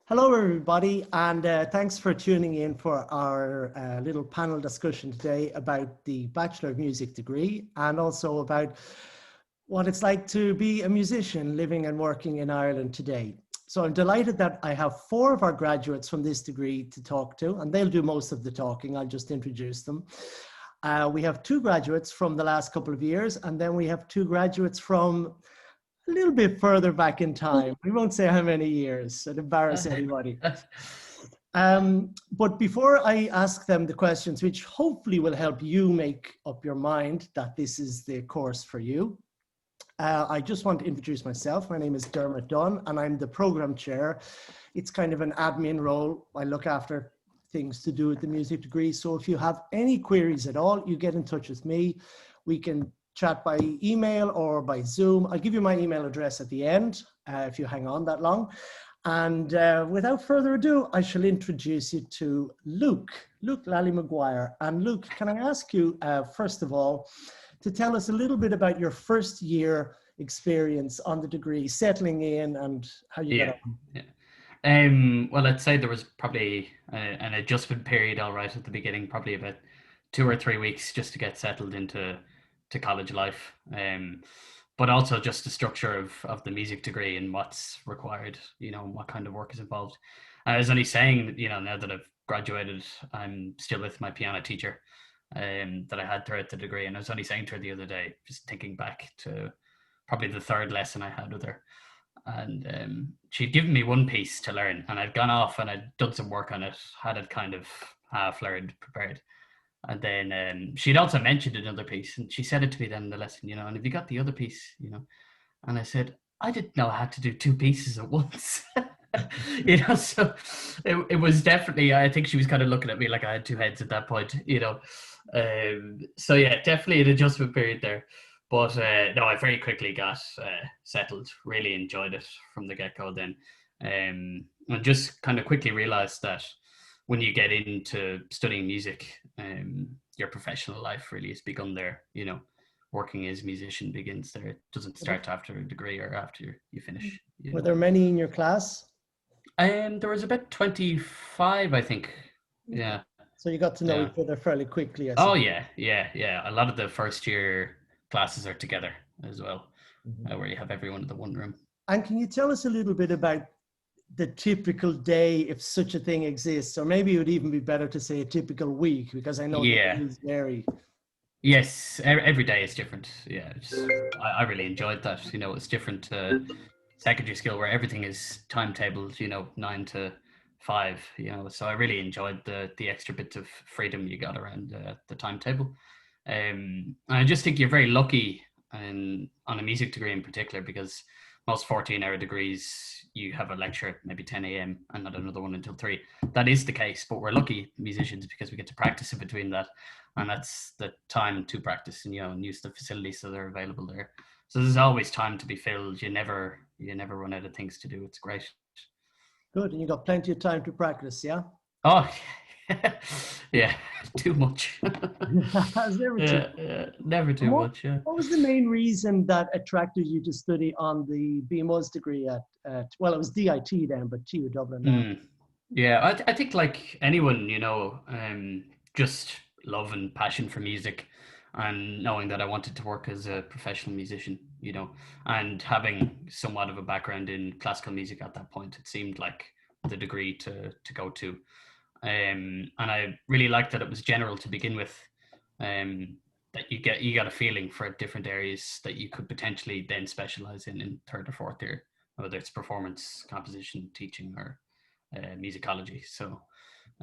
Hello, everybody, and thanks for tuning in for our little panel discussion today about the Bachelor of Music degree and also about what it's like to be a musician living and working in Ireland today. So I'm delighted that I have 4 of our graduates from this degree to talk to, and they'll do most of the talking. I'll just introduce them. We have 2 graduates from the last couple of years, and then we have 2 graduates from a little bit further back in time. We won't say how many years, so embarrass anybody. But before I ask them the questions, which hopefully will help you make up your mind that this is the course for you, I just want to introduce myself. My name is Dermot Dunn, and I'm the program chair. It's kind of an admin role. I look after things to do with the music degree. So if you have any queries at all, you get in touch with me. We can chat by email or by Zoom. I'll give you my email address at the end if you hang on that long. And without further ado, I shall introduce you to Luke Lally Maguire. And Luke, can I ask you, first of all, to tell us a little bit about your first year experience on the degree, settling in and how you got on? Yeah. Well, I'd say there was probably an adjustment period, all right, at the beginning, probably about 2 or 3 weeks just to get settled into college life. But also just the structure of the music degree and what's required, and what kind of work is involved. I was only saying, now that I've graduated, I'm still with my piano teacher that I had throughout the degree. And I was only saying to her the other day, just thinking back to probably the 3rd lesson I had with her. And she'd given me one piece to learn, and I'd gone off and I'd done some work on it, had it kind of half learned, prepared. And then she'd also mentioned another piece, and she said it to me then in the lesson, and have you got the other piece, And I said, I didn't know I had to do 2 pieces at once. So it was definitely, I think she was kind of looking at me like I had 2 heads at that point, So yeah, definitely an adjustment period there. But no, I very quickly got settled, really enjoyed it from the get-go then. And just kind of quickly realized that when you get into studying music, your professional life really has begun there. Working as a musician begins there. It doesn't start after a degree or after you finish. Were there many in your class? There was about 25, I think. Yeah. So you got to know each other fairly quickly. Oh yeah. A lot of the first year classes are together as well, where you have everyone in the one room. And can you tell us a little bit about the typical day, if such a thing exists, or maybe it would even be better to say a typical week, because I know days vary. Yes, every day is different. Yeah, I really enjoyed that. It's different to secondary school where everything is timetabled, 9 to 5, so I really enjoyed the extra bits of freedom you got around the timetable. I just think you're very lucky on a music degree in particular, because most 14-hour degrees, you have a lecture at maybe 10 a.m. and not another one until 3. That is the case, but we're lucky musicians because we get to practice in between that. And that's the time to practice and, and use the facilities that are available there. So there's always time to be filled. You never run out of things to do. It's great. Good. And you got plenty of time to practice, yeah? Oh, yeah, too much. Never too much. Yeah. What was the main reason that attracted you to study on the BMUS degree at well, it was DIT then, but TU Dublin now? Yeah, I think like anyone, just love and passion for music, and knowing that I wanted to work as a professional musician, and having somewhat of a background in classical music at that point, it seemed like the degree to go to. And I really liked that it was general to begin with, that you got a feeling for different areas that you could potentially then specialize in 3rd or 4th year, whether it's performance, composition, teaching, or musicology. So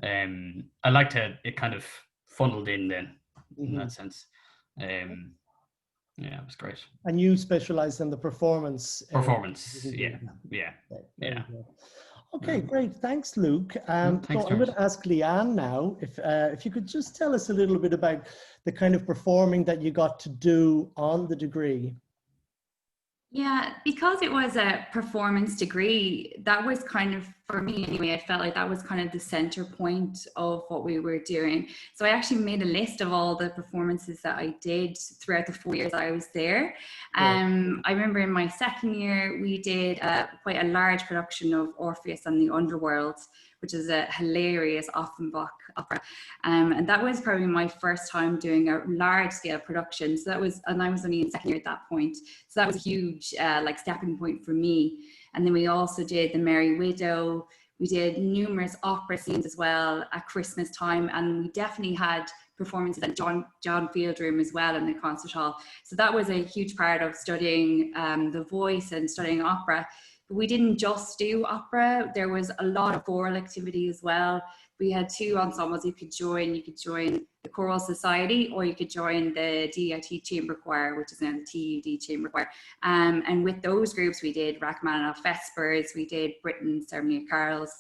I liked how it kind of funneled in then in that sense. Yeah, it was great. And you specialized in the performance. Yeah. Okay, great. Thanks, Luke. Thanks, so I'm going to ask Leanne now, if you could just tell us a little bit about the kind of performing that you got to do on the degree. Yeah, because it was a performance degree, that was kind of, for me anyway, I felt like that was kind of the center point of what we were doing. So I actually made a list of all the performances that I did throughout the 4 years I was there. Yeah. I remember in my second year, we did quite a large production of Orpheus and the Underworld, which is a hilarious Offenbach opera. And that was probably my first time doing a large scale production. So that was, and I was only in second year at that point. So that was a huge like stepping point for me. And then we also did The Merry Widow. We did numerous opera scenes as well at Christmas time. And we definitely had performances at John Field Room as well in the concert hall. So that was a huge part of studying the voice and studying opera. But we didn't just do opera. There was a lot of choral activity as well. We had 2 ensembles you could join. You could join the Choral Society, or you could join the DIT Chamber Choir, which is now the TUD Chamber Choir. And with those groups, we did Rachmaninoff Vespers, we did Britain's Ceremony of Carols.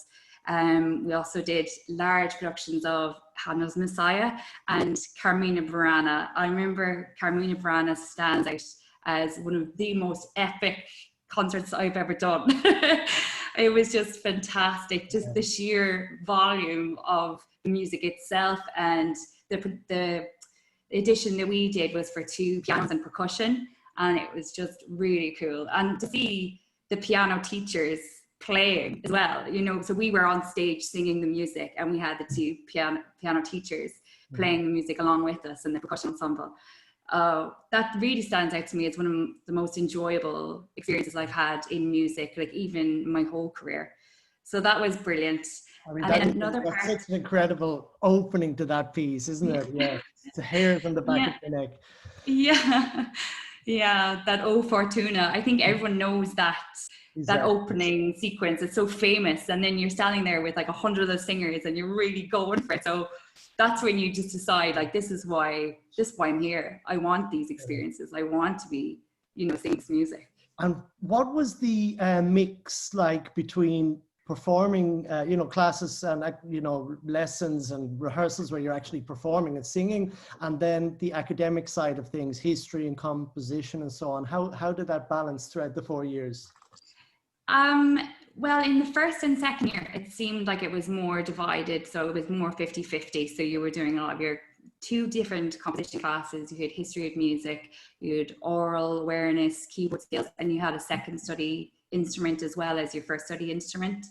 We also did large productions of Handel's Messiah and Carmina Burana. I remember Carmina Burana stands out as one of the most epic concerts I've ever done. It was just fantastic, just the sheer volume of the music itself. And the edition that we did was for 2 pianos and percussion, and it was just really cool. And to see the piano teachers playing as well, you know, so we were on stage singing the music, and we had the 2 piano teachers playing the music along with us and the percussion ensemble. That really stands out to me as one of the most enjoyable experiences I've had in music, like even my whole career. So that was brilliant. I mean, that's such an incredible opening to that piece, isn't it? Yeah, it's the hairs on the back of your neck. Yeah, yeah, that O Fortuna. I think everyone knows that. Exactly. That opening sequence is so famous, and then you're standing there with like 100 of those singers and you're really going for it. So that's when you just decide, like, this is why I'm here. I want these experiences. I want to be, you know, singing this music. And what was the mix like between performing, you know, classes and, you know, lessons and rehearsals where you're actually performing and singing, and then the academic side of things, history and composition and so on? How did that balance throughout the 4 years? Well, in the first and second year, it seemed like it was more divided. So it was more 50-50. So you were doing a lot of your 2 different composition classes. You had history of music, you had oral awareness, keyboard skills, and you had a second study instrument as well as your first study instrument.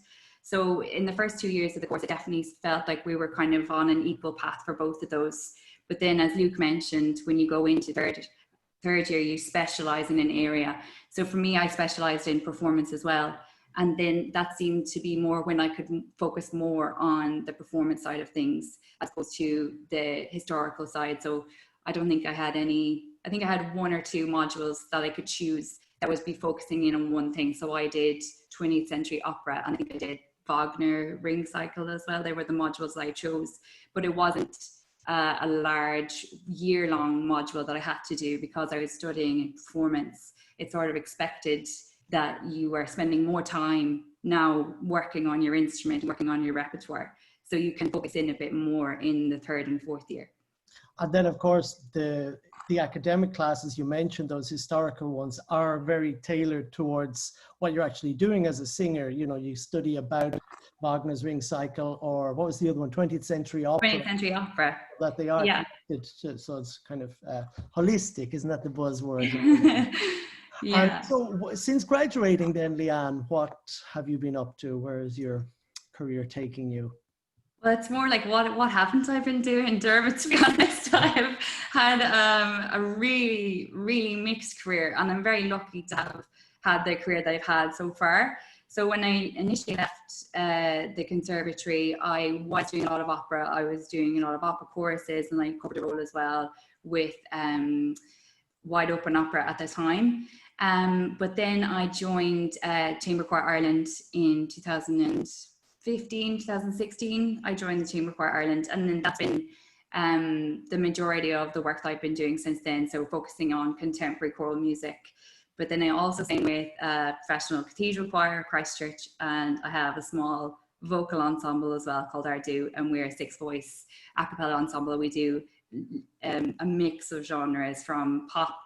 So in the first 2 years of the course, it definitely felt like we were kind of on an equal path for both of those. But then, as Luke mentioned, when you go into third year, you specialize in an area. So for me, I specialized in performance as well. And then that seemed to be more when I could focus more on the performance side of things as opposed to the historical side. So I don't think I had I think I had 1 or 2 modules that I could choose that was be focusing in on one thing. So I did 20th century opera, and I think I did Wagner Ring Cycle as well. They were the modules I chose, but it wasn't a large year-long module that I had to do because I was studying in performance. It's sort of expected that you are spending more time now working on your instrument, working on your repertoire, so you can focus in a bit more in the 3rd and 4th year. And then, of course, the academic classes you mentioned, those historical ones, are very tailored towards what you're actually doing as a singer. You know, you study about Wagner's Ring Cycle, or what was the other one, 20th century opera. 20th century opera. That they are, yeah. So it's kind of holistic, isn't that the buzzword? Yeah. And so since graduating then, Leanne, what have you been up to? Where is your career taking you? Well, it's more like what haven't I been doing, Dermot, to be honest. I've had a really, really mixed career, and I'm very lucky to have had the career that I've had so far. So when I initially left the conservatory, I was doing a lot of opera. I was doing a lot of opera choruses, and I covered a role as well with Wide Open Opera at the time. But then I joined Chamber Choir Ireland in 2015, 2016. I joined the Chamber Choir Ireland, and then that's been the majority of the work that I've been doing since then. So focusing on contemporary choral music. But then I also sing with a professional cathedral choir, Christchurch, and I have a small vocal ensemble as well called Ardu, and we're a 6-voice a cappella ensemble. We do a mix of genres from pop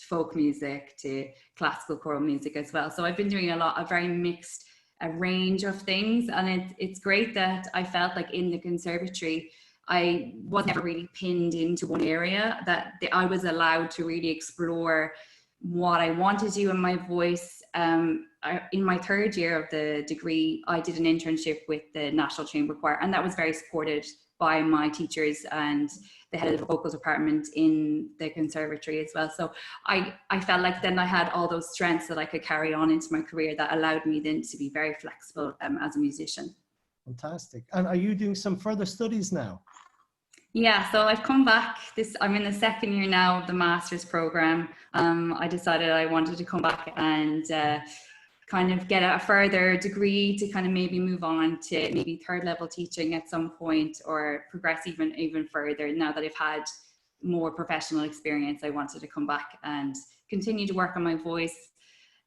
folk music to classical choral music as well. So I've been doing a very mixed range of things, and it's great that I felt like in the conservatory I was never really pinned into one area, that I was allowed to really explore what I wanted to do in my voice. In my third year of the degree, I did an internship with the National Chamber Choir, and that was very supported by my teachers and the head of the vocal department in the conservatory as well. So I felt like then I had all those strengths that I could carry on into my career that allowed me then to be very flexible as a musician. Fantastic. And are you doing some further studies now? Yeah, so I've come back. I'm in the second year now of the master's program. I decided I wanted to come back and kind of get a further degree to kind of maybe move on to maybe third level teaching at some point, or progress even further. Now that I've had more professional experience, I wanted to come back and continue to work on my voice.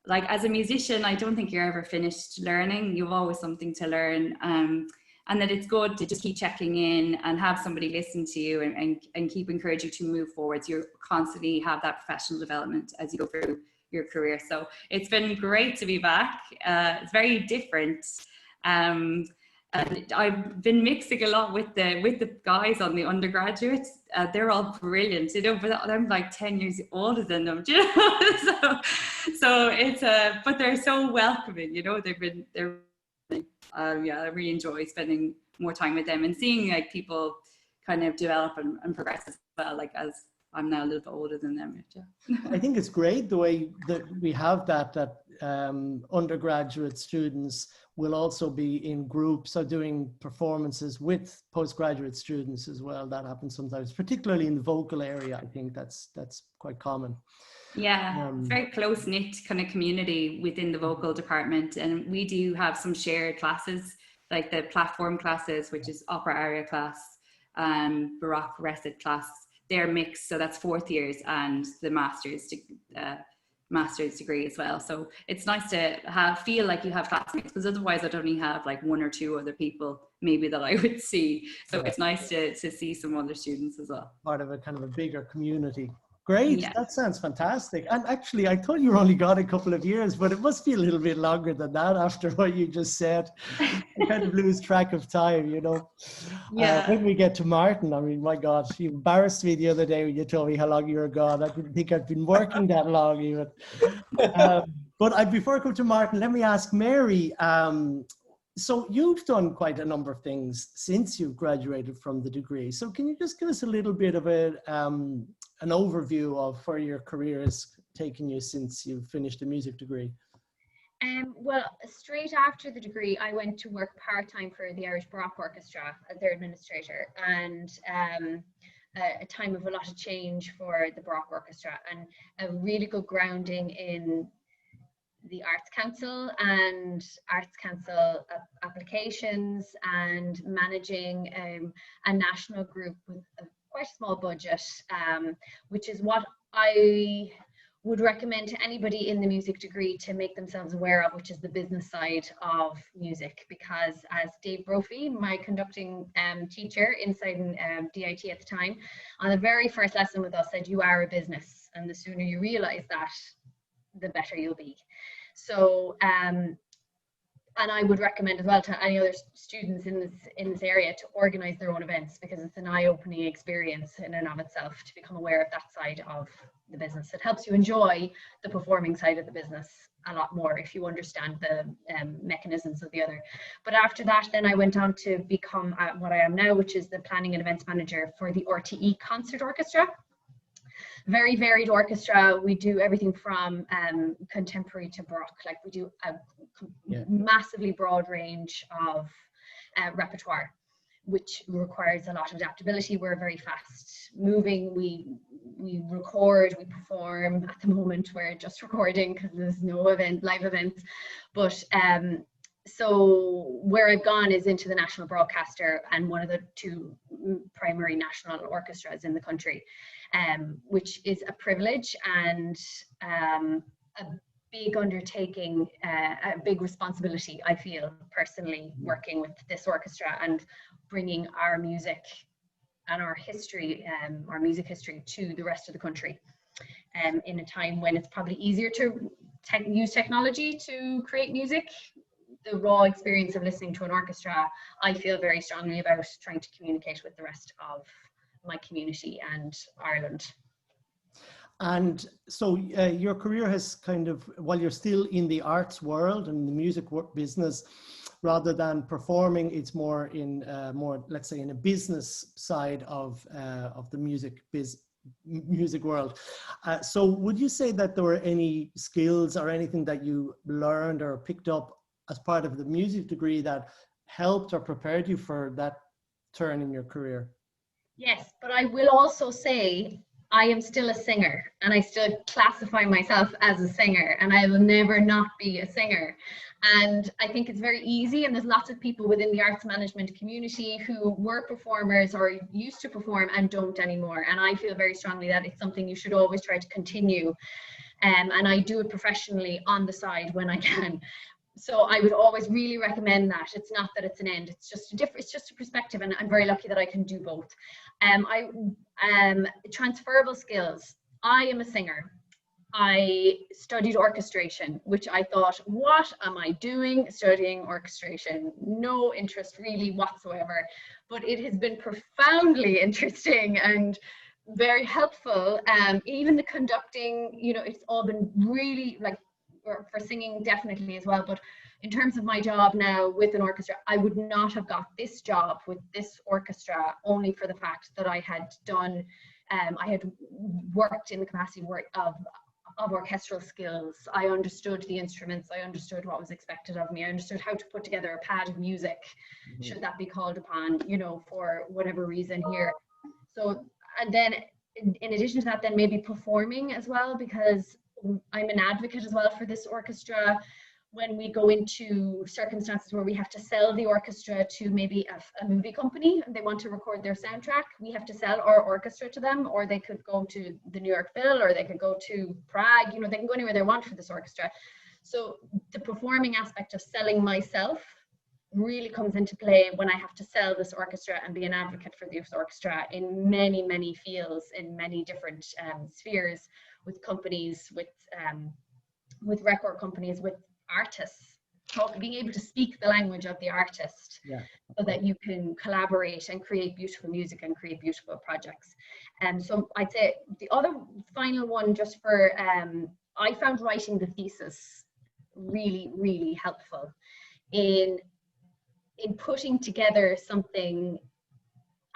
Like, as a musician, I don't think you're ever finished learning. You've always something to learn. And that it's good to just keep checking in and have somebody listen to you and keep encouraging you to move forward. So you constantly have that professional development as you go through your career. So it's been great to be back. It's very different. And I've been mixing a lot with the guys on the undergraduates. They're all brilliant, you know, but I'm like 10 years older than them, you know. so it's but they're so welcoming, you know. Yeah, I really enjoy spending more time with them and seeing like people kind of develop and progress as well, like as I'm now a little bit older than them. Yeah. I think it's great the way that we have that undergraduate students will also be in groups or doing performances with postgraduate students as well. That happens sometimes, particularly in the vocal area. I think that's quite common. Yeah, it's very close-knit kind of community within the vocal department, and we do have some shared classes, like the platform classes, which is opera aria class, Baroque recit class. They're mixed, so that's fourth years, and the master's degree as well. So it's nice to feel like you have classmates, because otherwise I'd only have like one or two other people maybe that I would see. So it's nice to see some other students as well. Part of a kind of a bigger community. Great, yeah. That sounds fantastic. And actually, I thought you were only gone a couple of years, but it must be a little bit longer than that after what you just said. I kind of lose track of time, you know. Yeah. When we get to Martin, I mean, my God, you embarrassed me the other day when you told me how long you were gone. I didn't think I'd been working that long even. But before I come to Martin, let me ask Mary, so you've done quite a number of things since you've graduated from the degree. So can you just give us a little bit of an overview of where your career has taken you since you've finished a music degree? Well, straight after the degree, I went to work part-time for the Irish Baroque Orchestra as their administrator, and a time of a lot of change for the Baroque Orchestra, and a really good grounding in the Arts Council and Arts Council applications, and managing a national group with a quite small budget, which is what I would recommend to anybody in the music degree to make themselves aware of, which is the business side of music. Because as Dave Brophy, my conducting teacher inside DIT at the time, on the very first lesson with us said, you are a business, and the sooner you realize that, the better you'll be. So and I would recommend as well to any other students in this area to organize their own events, because it's an eye-opening experience in and of itself to become aware of that side of the business. It helps you enjoy the performing side of the business a lot more if you understand the mechanisms of the other. But after that, then I went on to become what I am now, which is the planning and events manager for the RTE Concert Orchestra. Very varied orchestra. We do everything from contemporary to Baroque. Like, we do a massively broad range of repertoire, which requires a lot of adaptability. We're very fast moving. We record, we perform. At the moment, we're just recording because there's no live events. But so where I've gone is into the national broadcaster and one of the two primary national orchestras in the country, which is a privilege and a big undertaking, a big responsibility, I feel personally, working with this orchestra and bringing our music and our history, our music history, to the rest of the country. in a time when it's probably easier to use technology to create music. The raw experience of listening to an orchestra, I feel very strongly about trying to communicate with the rest of my community and Ireland. And so your career has kind of, while you're still in the arts world and the music business, rather than performing, it's more in let's say, in a business side of the music world. So would you say that there were any skills or anything that you learned or picked up as part of the music degree that helped or prepared you for that turn in your career? Yes, but I will also say I am still a singer, and I still classify myself as a singer, and I will never not be a singer. And I think it's very easy, and there's lots of people within the arts management community who were performers or used to perform and don't anymore. And I feel very strongly that it's something you should always try to continue. And I do it professionally on the side when I can. So I would always really recommend that. It's not that it's an end, it's just a perspective, and I'm very lucky that I can do both. Transferable skills. I am a singer. I studied orchestration, which I thought, what am I doing studying orchestration? No interest really whatsoever, but it has been profoundly interesting and very helpful. Even the conducting, you know, it's all been really, like, for singing definitely as well, but in terms of my job now with an orchestra, I would not have got this job with this orchestra only for the fact that I had done, I had worked in the capacity of orchestral skills. I understood the instruments, I understood what was expected of me, I understood how to put together a pad of music, should that be called upon, you know, for whatever reason here. So, and then in addition to that, then maybe performing as well, because I'm an advocate as well for this orchestra. When we go into circumstances where we have to sell the orchestra to maybe a movie company and they want to record their soundtrack, we have to sell our orchestra to them, or they could go to the New York Phil, or they could go to Prague, you know, they can go anywhere they want for this orchestra. So the performing aspect of selling myself really comes into play when I have to sell this orchestra and be an advocate for this orchestra in many, many fields, in many different spheres, with companies, with record companies, with artists, being able to speak the language of the artist, so that you can collaborate and create beautiful music and create beautiful projects. And so I'd say the other final one, just for I found writing the thesis really, really helpful in putting together something.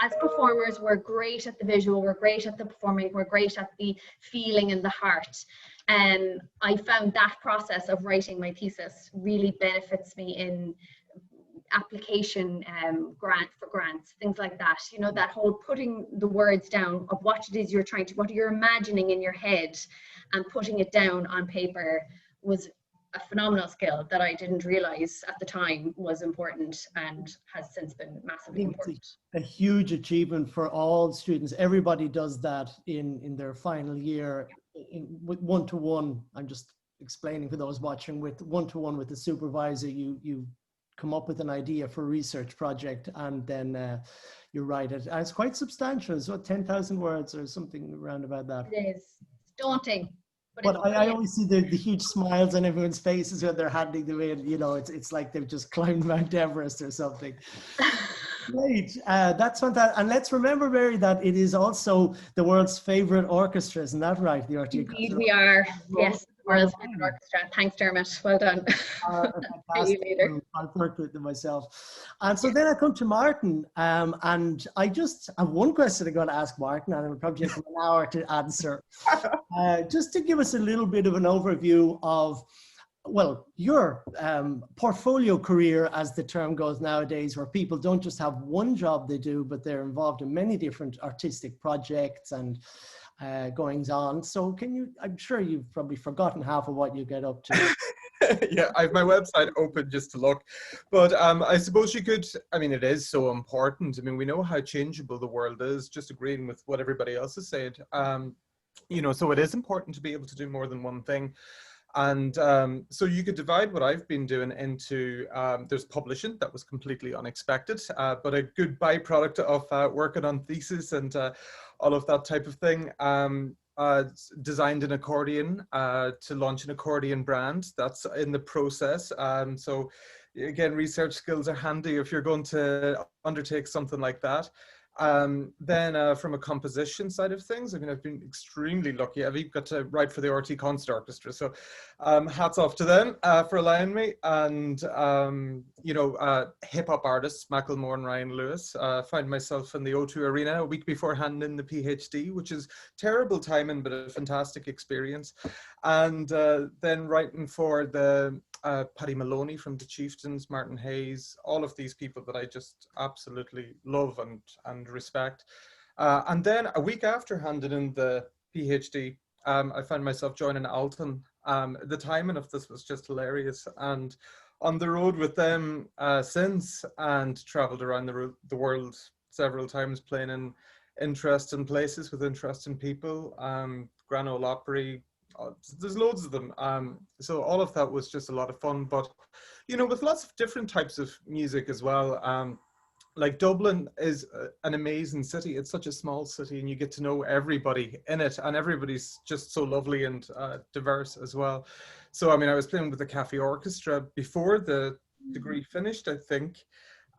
As performers, we're great at the visual, we're great at the performing, we're great at the feeling and the heart. And I found that process of writing my thesis really benefits me in application grants, things like that. You know, that whole putting the words down of what it is you're what you're imagining in your head and putting it down on paper was a phenomenal skill that I didn't realize at the time was important, and has since been massively important. A huge achievement for all students. Everybody does that in their final year with one-to-one. I'm just explaining for those watching, with one-to-one with the supervisor. You come up with an idea for a research project, and then you write it. And it's quite substantial. It's what, 10,000 words or something around about that. It is. It's daunting. But I always see the huge smiles on everyone's faces when they're handing them in. You know, it's like they've just climbed Mount Everest or something. Great, that's fantastic. And let's remember, Mary, that it is also the world's favorite orchestra. Isn't that right? The Indeed, we are. Yes, world's favorite orchestra. Thanks, Dermot. Well done. See you later. I've worked with them myself. And so then I come to Martin, and I just have one question I'm going to ask Martin, and it will probably take him an hour to answer. Just to give us a little bit of an overview of, well, your portfolio career, as the term goes nowadays, where people don't just have one job they do, but they're involved in many different artistic projects and goings on. So can you, I'm sure you've probably forgotten half of what you get up to. Yeah, I have my website open just to look, but I suppose you could, I mean, it is so important. I mean, we know how changeable the world is, just agreeing with what everybody else has said. You know, so it is important to be able to do more than one thing. And so you could divide what I've been doing into, there's publishing. That was completely unexpected, but a good byproduct of working on thesis and all of that type of thing. designed an accordion to launch an accordion brand. That's in the process. So again, research skills are handy if you're going to undertake something like that. Then from a composition side of things, I mean, I've been extremely lucky. I've even got to write for the RT Concert Orchestra, so hats off to them for allowing me. And you know, hip hop artists Macklemore and Ryan Lewis. Found myself in the O2 Arena a week before handing in the PhD, which is terrible timing, but a fantastic experience. And then writing for the Paddy Maloney from the Chieftains, Martin Hayes, all of these people that I just absolutely love and respect. And then a week after handing in the PhD, I found myself joining Alton. The timing of this was just hilarious, and on the road with them since, and travelled around the world several times, playing in interesting places with interesting people. Grand Ole Opry, there's loads of them. So all of that was just a lot of fun, but you know, with lots of different types of music as well. Like Dublin is an amazing city. It's such a small city, and you get to know everybody in it, and everybody's just so lovely and diverse as well. So I mean, I was playing with the Cafe Orchestra before the degree finished, I think.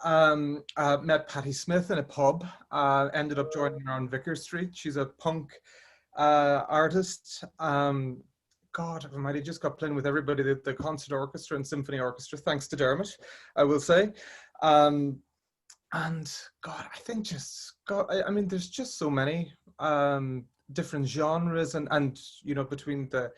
Met Patti Smith in a pub, ended up joining her on Vicar Street. She's a punk artist. God, I might have just got playing with everybody, the concert orchestra and symphony orchestra, thanks to Dermot, I will say. And God, I think I mean, there's just so many different genres, and you know, between the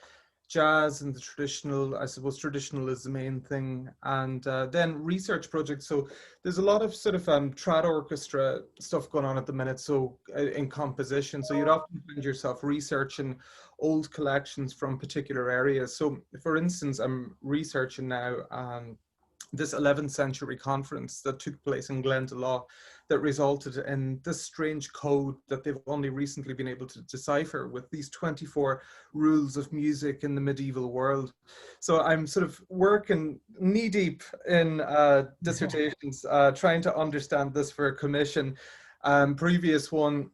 jazz and the traditional, I suppose traditional is the main thing, and then research projects. So there's a lot of sort of trad orchestra stuff going on at the minute, so in composition. So you'd often find yourself researching old collections from particular areas. So for instance, I'm researching now this 11th century conference that took place in Glendalough that resulted in this strange code that they've only recently been able to decipher, with these 24 rules of music in the medieval world. So I'm sort of working knee deep in dissertations, trying to understand this for a commission. Previous one,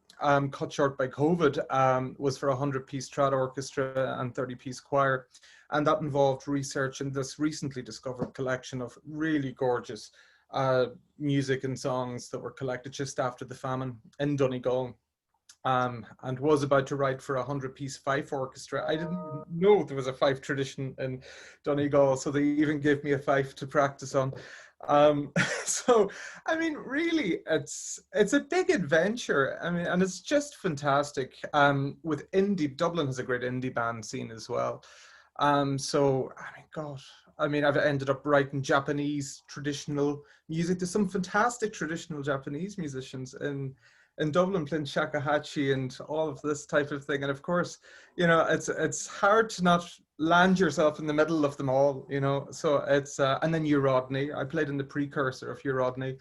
cut short by COVID, was for a 100-piece trad orchestra and 30-piece choir. And that involved research in this recently discovered collection of really gorgeous music and songs that were collected just after the famine in Donegal. And was about to write for a 100-piece fife orchestra. I didn't know there was a fife tradition in Donegal, so they even gave me a fife to practice on. So I mean, really, it's a big adventure. I mean, and it's just fantastic. With indie, Dublin has a great indie band scene as well. So I mean, God, I mean, I've ended up writing Japanese traditional music. There's some fantastic traditional Japanese musicians in Dublin playing shakuhachi and all of this type of thing. And of course, you know, it's hard to not land yourself in the middle of them all, you know. So it's and then Eurodney. I played in the precursor of Eurodney.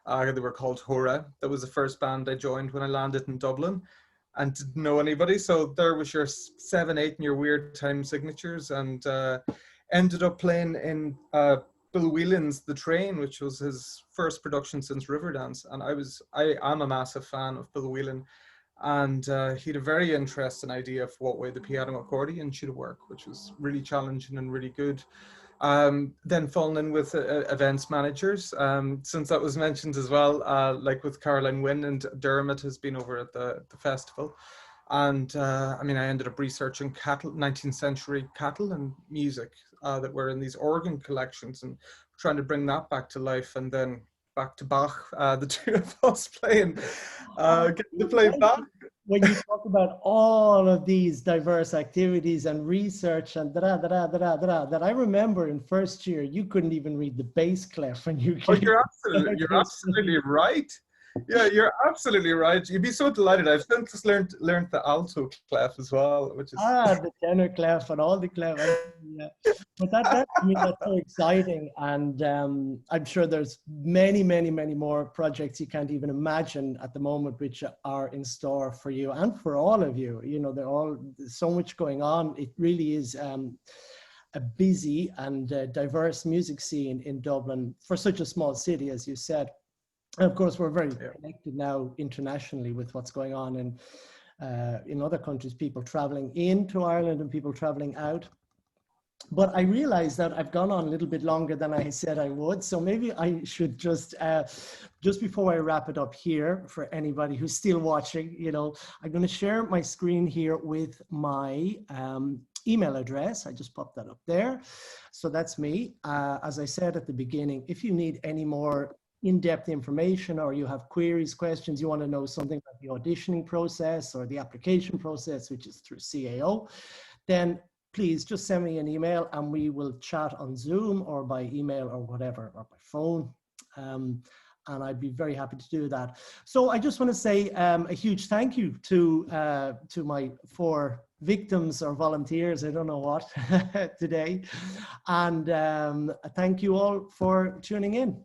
They were called Hora. That was the first band I joined when I landed in Dublin, and didn't know anybody. So there was your 7, 8 and your weird time signatures, and ended up playing in Bill Whelan's The Train, which was his first production since Riverdance. And I am a massive fan of Bill Whelan, and he had a very interesting idea of what way the piano accordion should work, which was really challenging and really good. Then falling in with events managers, since that was mentioned as well, like with Caroline Wynne, and Dermot has been over at the festival. And I mean, I ended up researching 19th century cattle and music that were in these organ collections, and trying to bring that back to life. And then back to Bach, the two of us playing, getting to play Bach. When you talk about all of these diverse activities and research and that I remember in first year, you couldn't even read the bass clef when you. Oh, you're absolutely right. Yeah, you're absolutely right. You'd be so delighted. I've since learned the alto clef as well, which is the tenor clef and all the clef. Yeah. But that I mean, that's so exciting, and I'm sure there's many more projects you can't even imagine at the moment, which are in store for you and for all of you. You know, there's so much going on. It really is a busy and diverse music scene in Dublin for such a small city, as you said. And of course, we're very connected now internationally with what's going on in other countries, people traveling into Ireland and people traveling out. But I realized that I've gone on a little bit longer than I said I would. So maybe I should just before I wrap it up here, for anybody who's still watching, you know, I'm going to share my screen here with my email address. I just popped that up there. So that's me. As I said at the beginning, if you need any more in-depth information, or you have queries, questions, you want to know something about the auditioning process or the application process, which is through CAO, then please just send me an email and we will chat on Zoom or by email or whatever, or by phone. And I'd be very happy to do that. So I just want to say a huge thank you to my 4 victims or volunteers, I don't know what, today. And thank you all for tuning in.